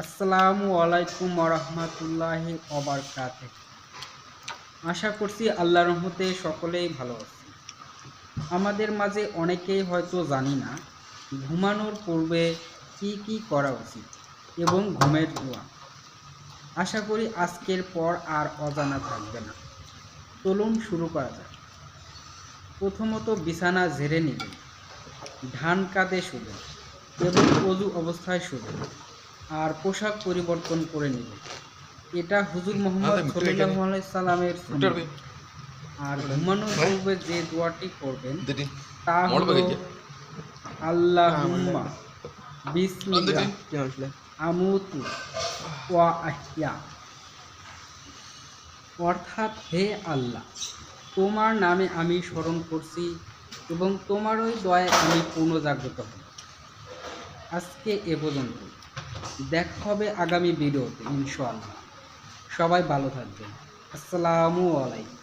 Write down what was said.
আসসালামু আলাইকুম ওরহমাতুল্লাহি ওবারকাতুহু। আশা করছি আল্লাহর রহমতে সকলেই ভালো আছে। আমাদের মাঝে অনেকেই হয়তো জানি না ঘুমানোর পূর্বে কি কি করা উচিত এবং ঘুমের দোয়া। আশা করি আজকের পর আর অজানা থাকবে না। চলুন শুরু করা যাক। প্রথমত বিছানা ঝেড়ে নেবেন, ডান কাঁধে শুবেন এবং অজু অবস্থায় শুবেন আর পোশাক পরিবর্তন করে নেবেন। এটা হুজুর মুহাম্মদ সাল্লাল্লাহু আলাইহি সাল্লামের সুন্নাহ। আর ঘুমানোর পূর্বে যে দোয়াটি করবেন তা হলো আল্লাহুম্মা বিসমিকা আমুতু ওয়া আহইয়া, অর্থাৎ হে আল্লাহ, তোমার নামে আমি স্মরণ করছি এবং তোমারই দয়ায় আমি পুনর্জাগৃত হই। আজকে এ পর্যন্ত। দেখা হবে আগামী ভিডিওতে ইনশাআল্লাহ। সবাই ভালো থাকবেন। আসসালামু আলাইকুম।